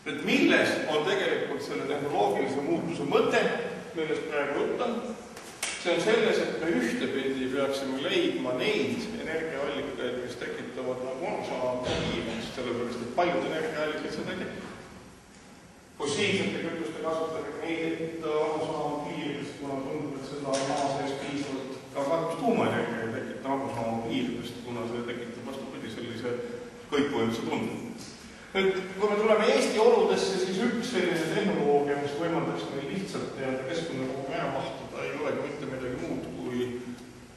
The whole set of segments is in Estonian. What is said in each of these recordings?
Et milles on tegelikult selle tehnoloogilise muutuse mõte, millest praegu jutt on? See on selles, et me ühtepidi peaksime leidma neid energiaallikaid, mis tekitavad kiirust, sellepärast, et paljud energiaallikaid seda tekib. Fossiilsete kütuste kasutamine ei tekita kiirust, kuna tundub, et seda maa sees piisavalt ka kahjuks tuumaenergia ei tekita kiirust, kuna see tekitab vastupidi sellise kõikvõimse tunde. Nüüd, kui me tuleme Eesti oludesse, siis üks selline tehnoloogia, mis võimaldaks meil lihtsalt keskkonnaruumi ära mahtuda, ei ole ka mitte midagi muud kui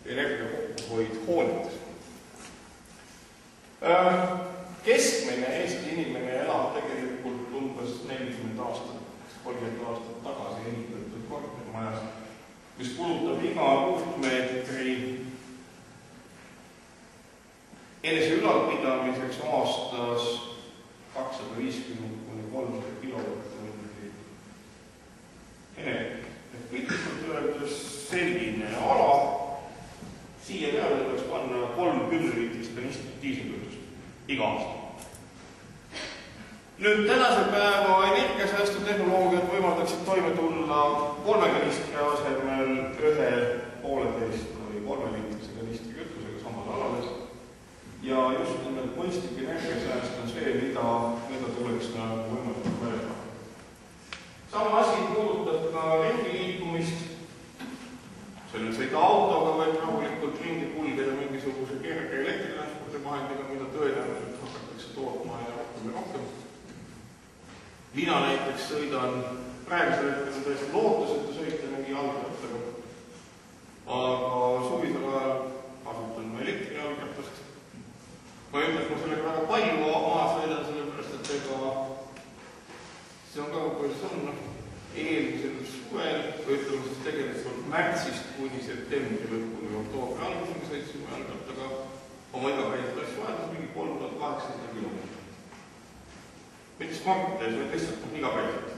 energia kokkuhoid hoonetes. Keskmine Eesti inimene elab tegelikult umbes 40 aastat, 30 aastat tagasi ehitatud kortermajas, mis kulutab iga ruutmeetri enese ülalpidamiseks aastas 250–300 kilovatt-tundi energia. Et piltlikult öeldes selline ala, siia peale tuleks panna 30-liitrist diiselkütust iga aasta. Nüüd tänase päeva energiasäästu tehnoloogiad võimaldaksid toime tulla 3 kanistri asemel 1,5 või 3-liitrise kanistri kütusega samal alal. Ja just nimelt mõistlik energiasääst on see, mida tuleks võimalikult mõelda. Sama asi puudutab ka ringiliikumist. See on sõida autoga, vaid rahulikult ringi kulgeda mingisuguse kerge elektritranspordi vahendiga, mida tõenäoliselt hakatakse tootma ja rohkem. Mina näiteks sõidan praegusel hetkel täiesti lootuseta sõita mingi jalgrattaga. Aga suvisel ajal kasutan ma elektrijalgratast. Ma ei ütleks, ma sellega väga palju maa sõidan, sellepärast, et see on ka kuidas on eelmisel suvel, või ütleme siis tegelikult märtsist kuni septembri lõpuni oktoobri algusega sõitsime jalgrattaga oma igapäevast asju vahetus mingi 3800 kilomeetrit. Mitte sportides, vaid lihtsalt igapäevalt.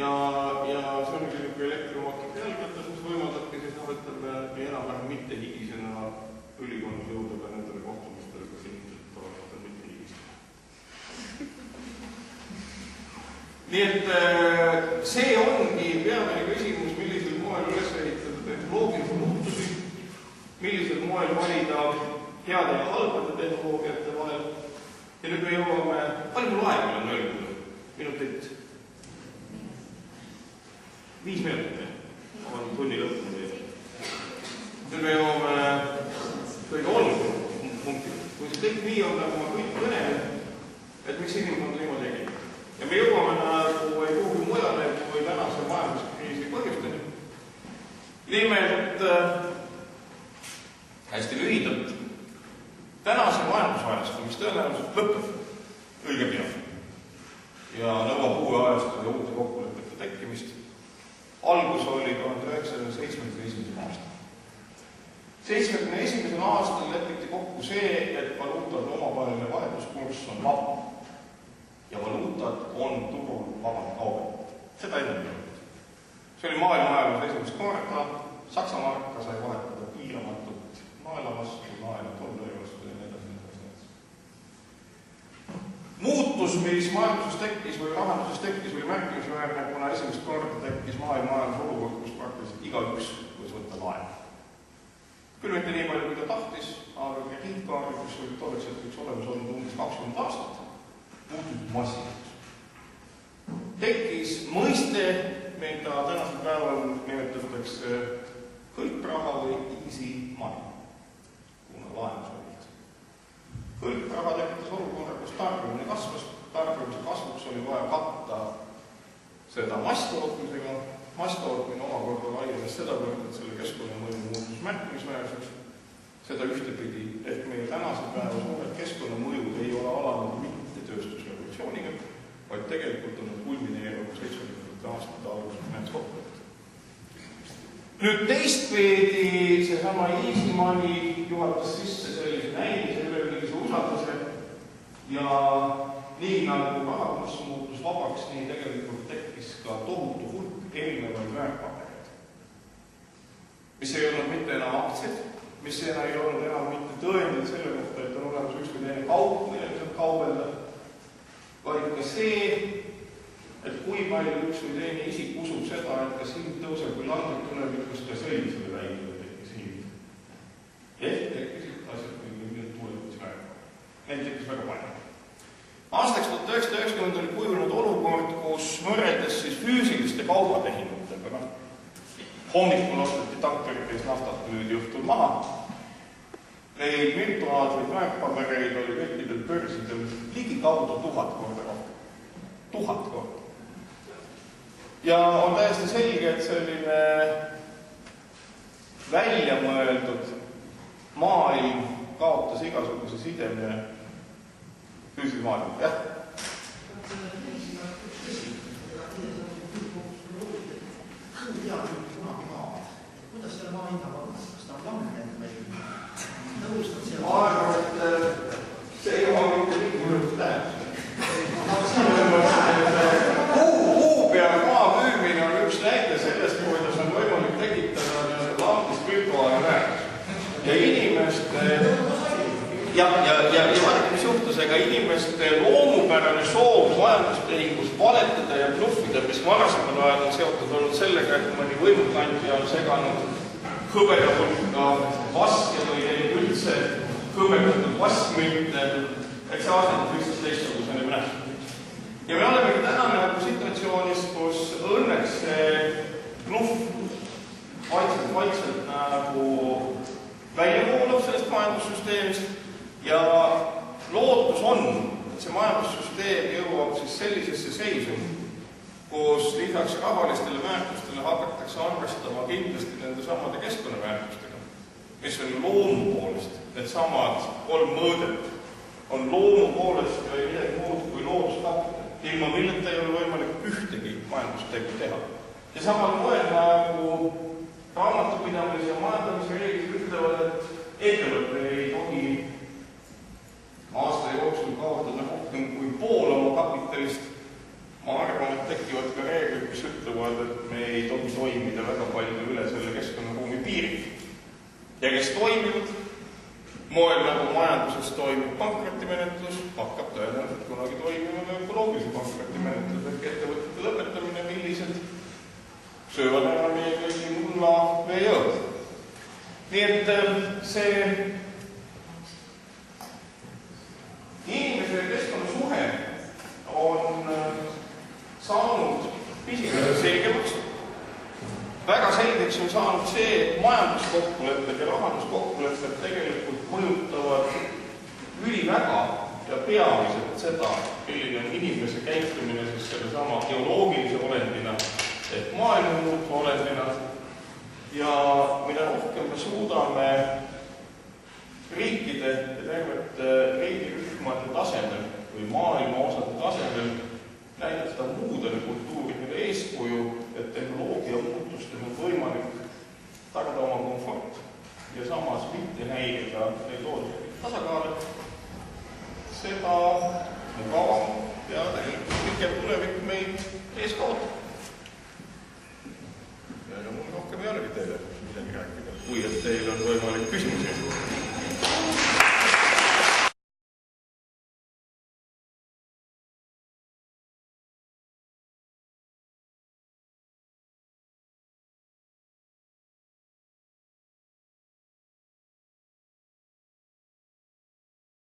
Ja see on selline elektrimootori jalgratas, mis võimaldabki siis ütleme nii enam-vähem mitte higisena ülikonnus jõuda ka nendele kohtumistele, kas inimesed tavaliselt mitte higisena. Nii et see ongi peamine küsimus, millisel moel üles ehitada tehnoloogilisi muutusi, millisel moel valida heade ja halbade tehnoloogiate vahel. Ja nüüd me jõuame, palju mul aega on öeldud? Minutit? 5 minutit. On tunni lõpuni teile. Nüüd me jõuame kõige olulisem punkti. Kui see kõik nii on, nagu ma kõik kõnelen, et miks inimkond niimoodi tegi. Ja me jõuame nagu ei kuhugi mujale kui tänase majanduskriisi põhjusteni. Nimelt, hästi lühidalt, tänase majandusajastu, mis tõenäoliselt lõpeb õige pea ja nõuab uue ajastu ja uute kokkulepete tekkimist. Algus oli 1971. aastal. 1971. aastal lepiti kokku see, et valuutade omavaheline vahetuskurss on vaba. Ja valuutad on turul vabalt kaubel. Seda enne olnud. See oli maailma ajaloos esimest korda. Saksa marka sai vahetada piiramatult naela vastu, naela dollari vastu ja nii. Muutus, mis majanduses tekkis või rahanduses tekkis, oli märkimisväärne, kuna esimest korda tekkis maailma ajaloos olukord, kus praktiliselt igaüks võis võtta laenu. Küll mitte nii palju, kui ta tahtis, aga krediitkaardid, kus oli tolleks hetkeks olemas olnud umbes 20 aastat, muutunud massilaks. Tekkis mõiste, mida tänasel päeval nimetatakse hõlpraha või easy money, kuna laenus oli lihtsalt. Hõlpraha tekitas olukorra, kus tarbimine kasvas, tarbimise kasvuks oli vaja katta seda masstootmisega. Masstootmine omakorda laienes seda võrd, et selle keskkonnamõju muutus märkimisväärseks. Seda ühtepidi, ehk meie tänase päeva suured keskkonnamõjud ei ole alanud mitte tööstusrevolutsiooniga, vaid tegelikult on kulmineerunud 70. aastate alguses finantskokkulepped. Nüüd teistpidi seesama easy money juhatas sisse sellise näilise üleüldise usalduse ja nii nagu rahakurss muutus vabaks, nii tegelikult tekkis ka tohutu hulk erinevaid väärtpabereid, mis ei olnud mitte enam aktsiad, mis ei olnud enam mitte tõendid selle kohta, et on olemas üks või teine kaup, millega saab kaubelda, vaid ka see, et kui palju üks või teine isik usub seda, et kas hind tõuseb või langeb tulevikus ka sellisele väidele tekkis hind. Ehk tekkisid asjad, milline tulevikus räägib. Neid tekkis väga palju. Aastaks 1990 oli kujunenud olukord, kus võrreldes siis füüsiliste kaubatehingutega, hommikul ostati tankerit, kes naftat müüdi õhtul maha, neid virtuaalseid väärtpabereid oli kõikidel börsidel ligikaudu 1000 korda rohkem. 1000 korda. Ja on täiesti selge, et selline väljamõeldud maailm kaotas igasuguse sideme füüsilise maailma. Jah? Kuidas selle maa hinda vaadata? Kas ta on langenud või nõustad seal? Ma arvan, et see ei ole mitte mingi tähendus. Kuu peal maa müümine on üks näide sellest, kuidas on võimalik tekitada langist virtuaalne väärtus. Ja inimeste ja vaadake, mis juhtus, ega inimeste loomupärane soov majandustehingust valetada ja bluffida, mis varasemal ajal on seotud olnud sellega, et mõni võimukandja on seganud hõbeda hulka vaske või neid üldse hõbedatud vaskmünte, et see asendab lihtsalt teistsuguse nähtus. Ja me olemegi täna nagu situatsioonis, kus õnneks see bluff vaikselt nagu välja voolab sellest majandussüsteemist ja lootus on, et see majandussüsteem jõuab siis sellisesse seisu, kus lisaks rahalistele väärtustele hakatakse arvestama kindlasti nende samade keskkonnaväärtustega, mis on loomu poolest, need samad 3 mõõdet on loomu poolest ja midagi muud kui looduskapital, ilma milleta ei ole võimalik ühtegi majandustegu teha. Ja samal moel nagu raamatupidamise ja majandamise reeglid ütlevad, et ettevõte ei tohi aasta jooksul kaotada rohkem kui pool oma kapitalist. Ma arvan, et tekivad ka reeglid, mis ütlevad, et me ei tohi toimida väga palju üle selle keskkonnaruumi piiri. Ja kes toimivad, moel nagu majanduses toimib pankrotimenetlus, hakkab tõenäoliselt kunagi toimima ökoloogilise pankrotimenetlus ehk ettevõtete lõpetamine, millised söövad ära meie kõigi mulla veejõud. Nii et see inimese ja keskkonna suhe on saanud pisikese selgemaks. Väga selgeks on saanud see, et majanduskokkulepped ja rahanduskokkulepped tegelikult mõjutavad üliväga ja peamiselt seda, milline on inimese käitumine siis selle sama geoloogilise olendina ehk maailma muutva olendina ja mida rohkem me suudame riikide ja tervete riigirühmade tasemel või maailma osade tasemel näidata muudele kultuuridele eeskuju, et tehnoloogia muutustel on võimalik tagada oma komfort ja samas mitte häirida neid looduslikke tasakaale. Seda mugavam ja tegelikult pikem tulevik meid ees ootab. Ja mul rohkem ei olegi teile midagi rääkida, kui et teil on võimalik küsimusi.